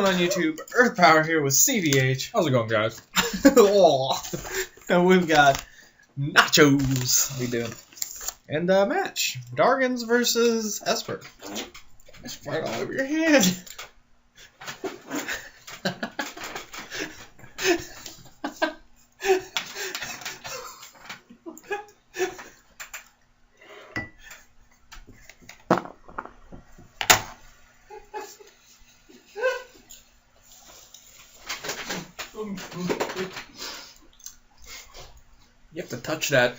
going on YouTube? Earth Power here with CDH. How's it going, guys? And we've got Nachos. How you doing? And match. Dargans versus Esper. It's right all over your head. You have to touch that.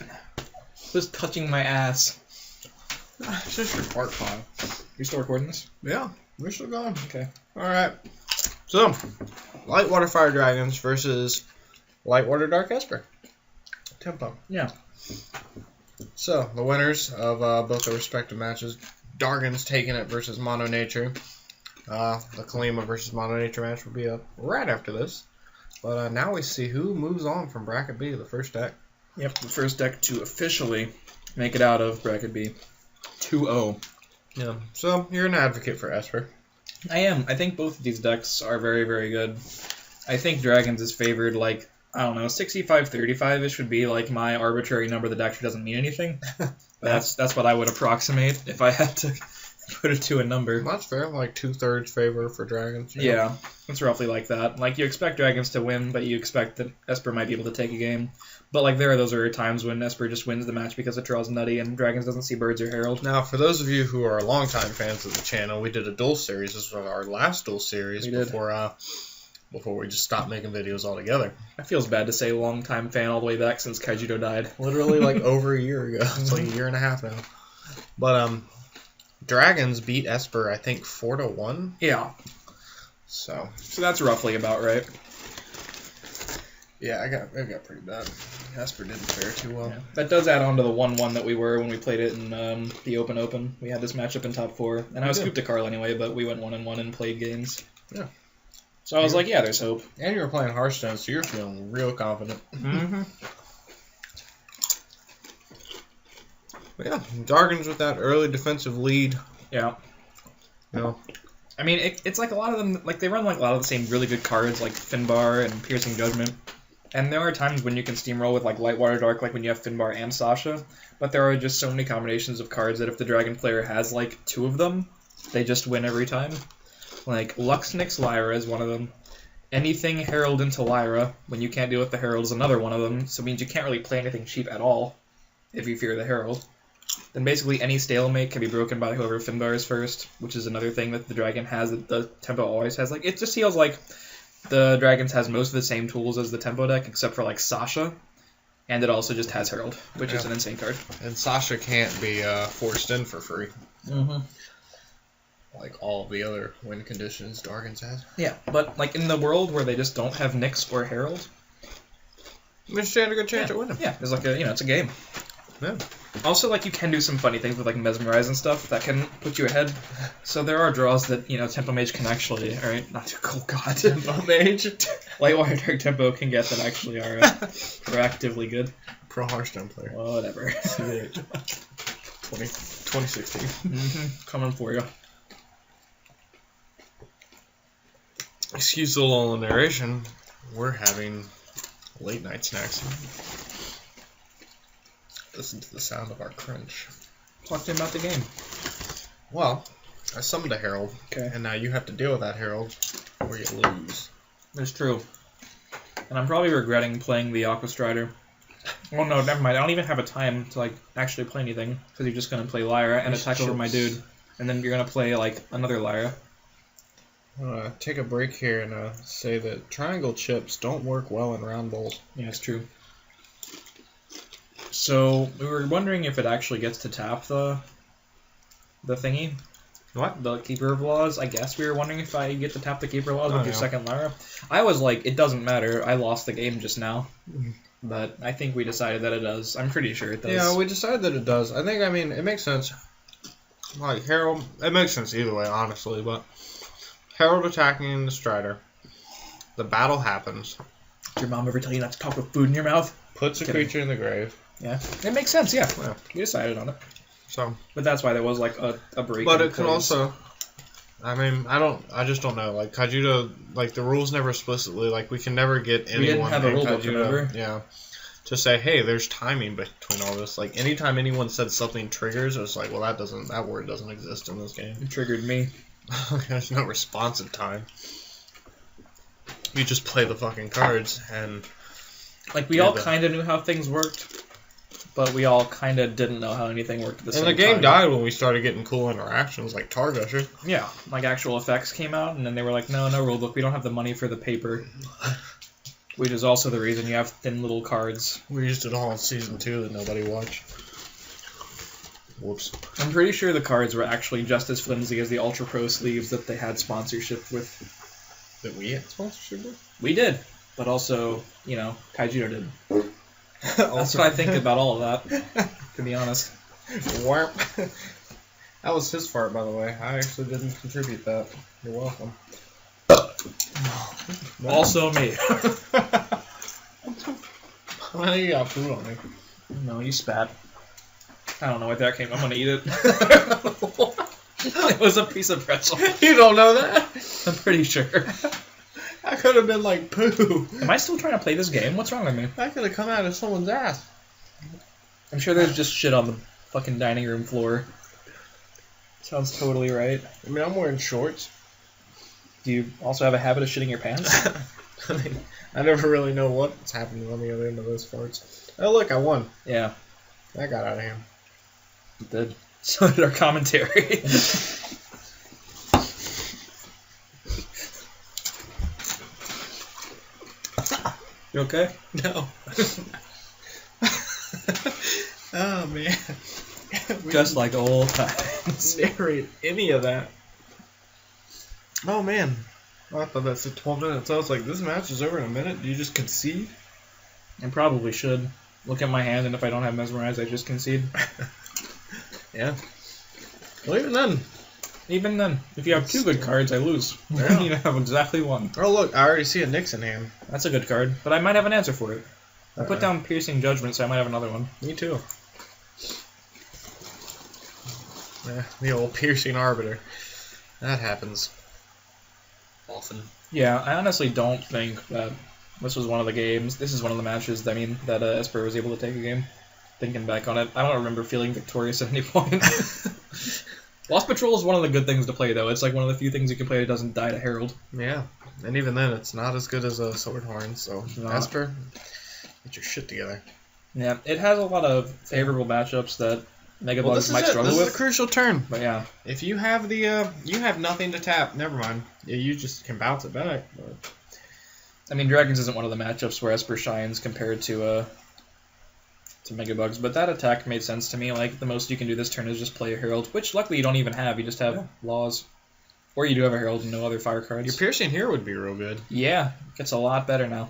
Who's touching my ass? It's just your fart file. You still recording this? Yeah, we're still going. Okay. Alright. So, Light Water Fire Dragons versus Light Water Dark Esper. Tempo. Yeah. So, the winners of both their respective matches, Dargans taking it versus Mono Nature. The Kalima versus Mono Nature match will be up right after this. But now we see who moves on from Bracket B, the first deck. Yep, the first deck to officially make it out of Bracket B. 2-0. Yeah. So, you're an advocate for Esper. I am. I think both of these decks are very, very good. I think Dragons is favored, like, I don't know, 65-35-ish would be, like, my arbitrary number that actually doesn't mean anything. That's what I would approximate if I had to put it to a number. That's fair, like 2/3 favor for Dragons. Yeah, it's roughly like that. Like, you expect Dragons to win, but you expect that Esper might be able to take a game. But, like, those are times when Esper just wins the match because it draws nutty and Dragons doesn't see birds or Herald. Now, for those of you who are longtime fans of the channel, we did a duel series. This was our last duel series before we just stopped making videos altogether. It feels bad to say long-time fan all the way back since Kaijudo died. Literally, like, over a year ago. It's like a year and a half now. But, Dragons beat Esper, I think, 4-1. Yeah. So that's roughly about right. Yeah, it got pretty bad. Esper didn't fare too well. Yeah. That does add on to the 1-1 that we were when we played it in the Open. We had this matchup in top 4. And I was scooped to Carl anyway, but we went 1-1 and played games. Yeah. So I was like, yeah, there's hope. And you were playing Hearthstone, so you're feeling real confident. Mm-hmm. But yeah, Dargans with that early defensive lead. Yeah. You know. I mean, it's like a lot of them, like, they run like a lot of the same really good cards, like Finbar and Piercing Judgment. And there are times when you can steamroll with, like, Light Water Dark, like when you have Finbar and Sasha. But there are just so many combinations of cards that if the Dragon player has, like, 2 of them, they just win every time. Like, Luxnix Lyra is one of them. Anything Herald into Lyra, when you can't deal with the Herald, is another one of them. So it means you can't really play anything cheap at all, if you fear the Herald. Then basically any stalemate can be broken by whoever Finbar is first, which is another thing that the Dragon has that the Tempo always has. Like, it just feels like the Dragons has most of the same tools as the Tempo deck, except for, like, Sasha. And it also just has Herald, which is an insane card. And Sasha can't be forced in for free. Mm-hmm. Like all the other win conditions Dargans has. Yeah, but, like, in the world where they just don't have Nyx or Herald, you stand a good chance at winning. Yeah, it's like it's a game. Yeah. Also, like, you can do some funny things with, like, Mesmerize and stuff that can put you ahead. So there are draws that, Tempo Mage can actually, alright, not too cool, God. Tempo Mage? Light Water Dark Tempo can get that actually are proactively good. Pro Hearthstone player. Whatever. 2016. Mm-hmm. Coming for you. Excuse the lull in narration. We're having late night snacks. Listen to the sound of our crunch. Talk to him about the game. Well, I summoned a Herald. Okay. And now you have to deal with that Herald, or you lose. It's true. And I'm probably regretting playing the Aqua Strider. Well, no, never mind. I don't even have a time to, like, actually play anything, because you're just going to play Lyra and attack over my dude. And then you're going to play, like, another Lyra. Take a break here and say that triangle chips don't work well in round bowls. Yeah, it's true. So, we were wondering if it actually gets to tap the thingy. What? The Keeper of Laws. I guess we were wondering if I get to tap the Keeper of Laws with your no. second Lyra. I was like, it doesn't matter. I lost the game just now. But I think we decided that it does. I'm pretty sure it does. Yeah, we decided that it does. I mean, it makes sense. Like, Herald, it makes sense either way, honestly, but Herald attacking the Strider. The battle happens. Did your mom ever tell you not to talk with food in your mouth? Puts a creature in the grave. Yeah. It makes sense, yeah. Yeah. We decided on it. So. But that's why there was, like, a break. But it can also I mean, I just don't know. Like, Kaijudo, like, the rules never explicitly, like, we can never get anyone We didn't have a in rule book, Kaijudo. remember? Yeah. To say, hey, there's timing between all this. Like, anytime anyone said something triggers, it's like, well, that word doesn't exist in this game. It triggered me. There's no responsive time. You just play the fucking cards, and... Like, we all kind of knew how things worked, but we all kind of didn't know how anything worked at the same time. And the game died when we started getting cool interactions, like Target Usher. Yeah, like actual effects came out, and then they were like, no rulebook, we don't have the money for the paper. Which is also the reason you have thin little cards. We used it all in Season 2 that nobody watched. Whoops. I'm pretty sure the cards were actually just as flimsy as the Ultra Pro sleeves that they had sponsorship with. That we had sponsorship with? We did, but also, Kaijudo did. That's what I think about all of that, to be honest. Warp. That was his fart, by the way. I actually didn't contribute that. You're welcome. Also me. Why you got food on me? No, you spat. I don't know where that came from. I'm gonna eat it. It was a piece of pretzel. You don't know that? I'm pretty sure. That could have been like poo. Am I still trying to play this game? What's wrong with me? That could have come out of someone's ass. I'm sure there's just shit on the fucking dining room floor. Sounds totally right. I mean, I'm wearing shorts. Do you also have a habit of shitting your pants? I mean, I never really know what's happening on the other end of those farts. Oh, look, I won. Yeah. That got out of hand. It did. So did our commentary. You okay? No. Oh, man. Just like old times. Narrate any of that. Oh, man. I thought that said 12 minutes. I was like, this match is over in a minute. Do you just concede? I probably should. Look at my hand, and if I don't have Mesmerize, I just concede. Yeah. Well, even then, if you have two good cards, I lose. Yeah. You have exactly one. Oh, look, I already see a Nixon hand. That's a good card, but I might have an answer for it. I put down Piercing Judgment, so I might have another one. Me too. Yeah, the old Piercing Arbiter. That happens often. Yeah, I honestly don't think that this was one of the games. This is one of the matches, that Esper was able to take a game. Thinking back on it, I don't remember feeling victorious at any point. Lost Patrol is one of the good things to play, though. It's like one of the few things you can play that doesn't die to Herald. Yeah, and even then, it's not as good as a Swordhorn, so Esper, get your shit together. Yeah, it has a lot of favorable matchups that Megabugs might struggle with. This is a crucial turn. But yeah. If you have you have nothing to tap, never mind. Yeah, you just can bounce it back. But... I mean, Dragons isn't one of the matchups where Esper shines compared to Megabugs, but that attack made sense to me. Like, the most you can do this turn is just play a Herald, which luckily you don't even have. You just have Laws. Or you do have a Herald and no other fire cards. Your Piercing here would be real good. Yeah, it gets a lot better now.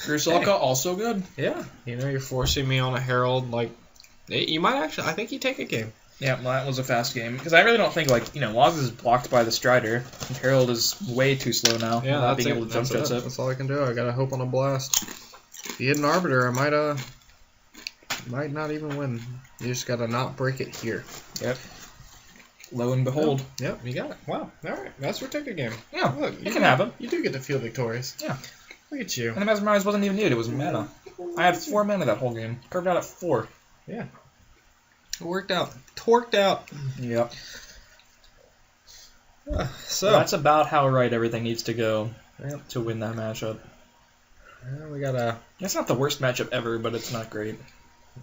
Ursalka also good. Yeah, you're forcing me on a Herald. Like, you might actually. I think you take a game. Yeah, well, that was a fast game. Because I really don't think, Laws is blocked by the Strider, and Herald is way too slow now. Yeah, that's being able to jump jets it. That's all I can do. I gotta hope on a blast. If you hit an Arbiter, I might not even win. You just gotta not break it here. Yep. Lo and behold. Yep, you got it. Wow, alright. That's your ticket game. Yeah, look, it can happen. You do get to feel victorious. Yeah. Look at you. And the Mesmerize wasn't even needed, it was mana. I had 4 mana that whole game. Curved out at 4. Yeah. It worked out. Torqued out. Yep. So that's about how right everything needs to go to win that matchup. We got It's not the worst matchup ever, but it's not great.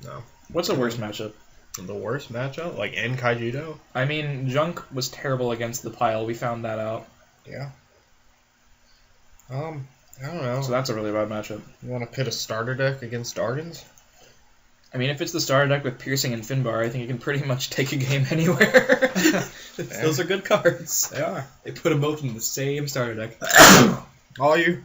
No. What's the worst matchup? The worst matchup? Like in Kaijudo? I mean, Junk was terrible against the pile. We found that out. Yeah. I don't know. So that's a really bad matchup. You want to pit a starter deck against Dargans? I mean, if it's the starter deck with Piercing and Finbar, I think you can pretty much take a game anywhere. Those are good cards. They are. They put them both in the same starter deck. All you.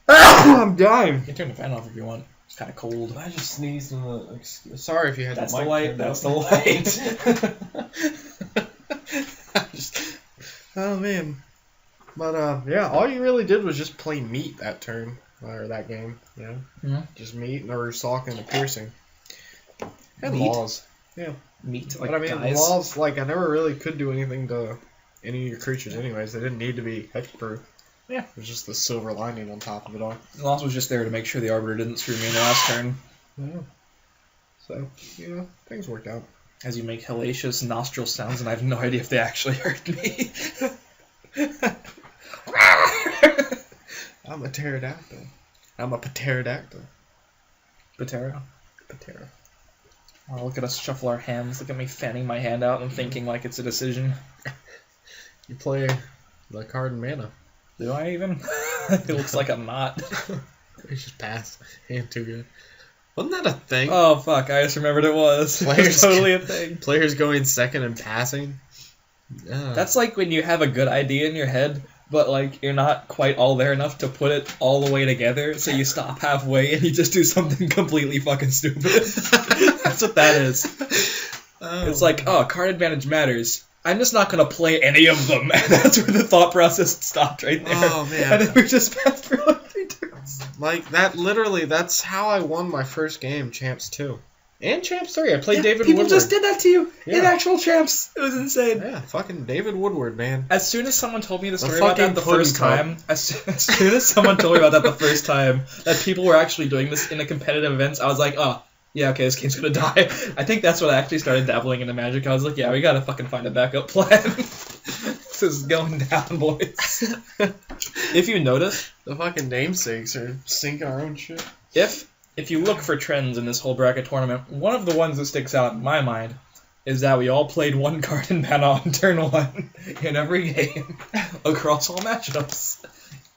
I'm dying. You can turn the fan off if you want. It's kind of cold. I just sneezed in the... Sorry if you had That's the mic. That's the light. Oh, man. But, yeah, all you really did was just play meat that turn. Or that game, Mm-hmm. Just meat and a Ursalka and a Piercing. And Meat? laws. Yeah. Meat, like But I mean, guys. laws, like, I never really could do anything to any of your creatures anyways. They didn't need to be hexproof. Yeah. It was just the silver lining on top of it all. Laws was just there to make sure the Arbiter didn't screw me in the last turn. Yeah. So, you know, things worked out. As you make hellacious nostril sounds, and I have no idea if they actually hurt me. I'm a pterodactyl. I'm a pterodactyl. Patera. Patera. Oh, look at us shuffle our hands. Look at me fanning my hand out and thinking like it's a decision. You play the card in mana. Do I even? It looks like I'm not. You just pass. Ain't too good. Wasn't that a thing? Oh, fuck. I just remembered it was. It was totally a thing. Players going second and passing? That's like when you have a good idea in your head, but like you're not quite all there enough to put it all the way together, so you stop halfway and you just do something completely fucking stupid. That's what that is. It's like, oh, card advantage matters. I'm just not gonna play any of them, and that's where the thought process stopped right there. Oh, man. And then we just passed for like 3 turns. Like, that literally, that's how I won my first game, Champs 2. And Champs 3. I played David People Woodward. just did that to you in Yeah. actual champs. It was insane. Yeah, fucking David Woodward, man. As soon as someone told me the story The about that fucking the first pudding time, as soon as someone told me about that the first time, that people were actually doing this in a competitive events, I was like, oh, yeah, okay, this game's gonna die. I think that's when I actually started dabbling into Magic. I was like, yeah, we gotta fucking find a backup plan. This is going down, boys. If you notice, The fucking namesakes are sinking our own shit. if you look for trends in this whole bracket tournament, one of the ones that sticks out in my mind is that we all played one card in mana on turn 1 in every game across all matchups.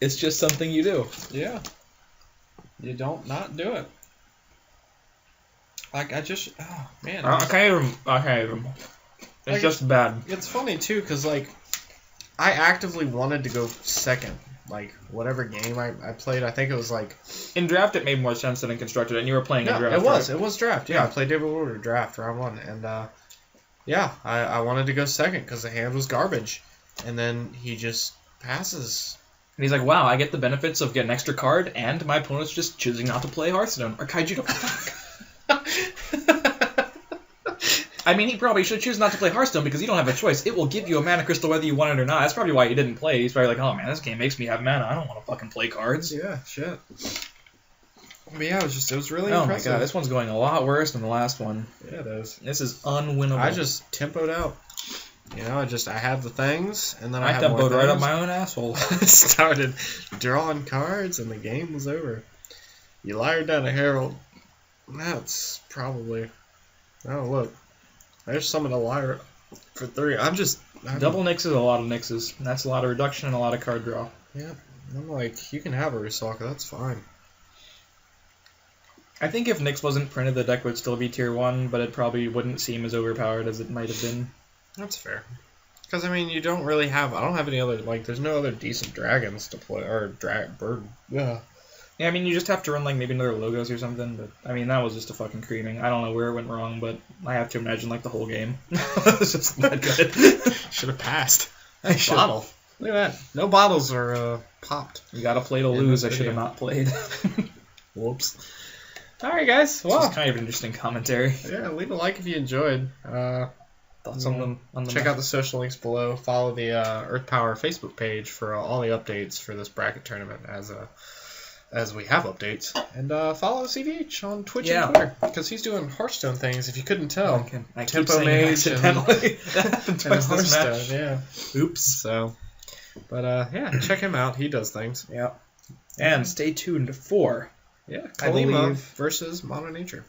It's just something you do. Yeah. You don't not do it. Like, I just... Oh, man. I can't even. It's Like, just bad. It's funny, too, because, like, I actively wanted to go second. Like, whatever game I played, I think it was, like... In draft, it made more sense than in constructed, and you were playing in Yeah, draft. it was. right? It was draft. Yeah, I played David Woodward draft, round 1. And, yeah, I wanted to go second because the hand was garbage. And then he just passes. And he's like, wow, I get the benefits of getting an extra card, and my opponent's just choosing not to play Hearthstone. Or Kaijudo. I mean, he probably should choose not to play Hearthstone because you don't have a choice. It will give you a mana crystal whether you want it or not. That's probably why he didn't play. He's probably like, oh man, this game makes me have mana. I don't want to fucking play cards. Yeah, shit. But yeah, it was really Oh impressive. my god, this one's going a lot worse than the last one. Yeah, it is. This is unwinnable. I just tempoed out. You know, I had the things, and then I I had more tempoed right up things. my own asshole. Started drawing cards, and the game was over. You lired down a Herald. That's probably... Oh, look. There's someone to liar for 3. I'm Double Nix is a lot of Nixes. That's a lot of reduction and a lot of card draw. Yeah. I'm like, you can have a Rusalka, that's fine. I think if Nix wasn't printed, the deck would still be tier 1, but it probably wouldn't seem as overpowered as it might have been. That's fair. Because, I mean, you don't really have... I don't have any other... Like, there's no other decent dragons to play. Or bird. Yeah. Yeah, I mean, you just have to run, like, maybe another Logos or something, but, I mean, that was just a fucking creaming. I don't know where it went wrong, but I have to imagine, like, the whole game. It's just not good. Should have passed. I should. Bottle. Look at that. No bottles are popped. You gotta play to In lose. I this should have video. not played. Whoops. Alright, guys. Well, Well, it's kind of an interesting commentary. yeah, leave a like if you enjoyed. Thoughts on the Check out the social links below. Follow the Earth Power Facebook page for all the updates for this bracket tournament as we have updates. And follow CVH on Twitch and Twitter because he's doing Hearthstone things. If you couldn't tell, I keep Tempo saying it Mage and- accidentally. That happened and twice this Hearthstone, match. yeah. Oops. So, but yeah, check him out. He does things. Yeah. And stay tuned for, Yeah, I Kalima believe- versus Mono Nature.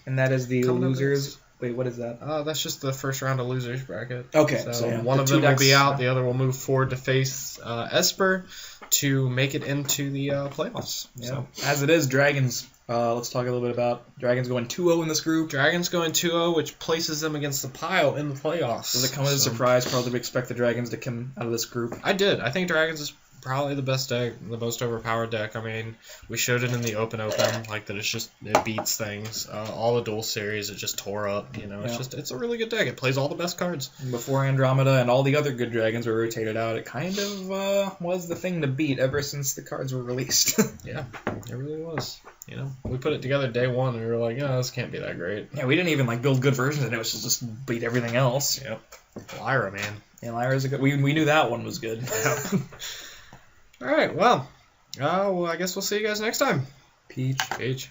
and that is the Coming up losers. Wait, what is that? That's just the first round of losers bracket. Okay, So, so yeah, one the of two them will decks- be out. The other will move forward to face Esper to make it into the playoffs. Yeah. So As it is, Dragons. Let's talk a little bit about Dragons going 2-0 in this group. Dragons going 2-0, which places them against the pile in the playoffs. Does it come as a So, surprise? Probably expect the Dragons to come out of this group. I did. I think Dragons is probably the best deck, the most overpowered deck. I mean, we showed it in the open, like that it beats things. All the dual series, it just tore up. It's a really good deck. It plays all the best cards. Before Andromeda and all the other good dragons were rotated out, it kind of was the thing to beat ever since the cards were released. Yeah, it really was. We put it together day one, and we were like, this can't be that great. Yeah, we didn't even build good versions, and it was just beat everything else. Yep. Lyra, man. Yeah, Lyra's a good. We knew that one was good. Yeah. All right, well, I guess we'll see you guys next time. Peach. Peach.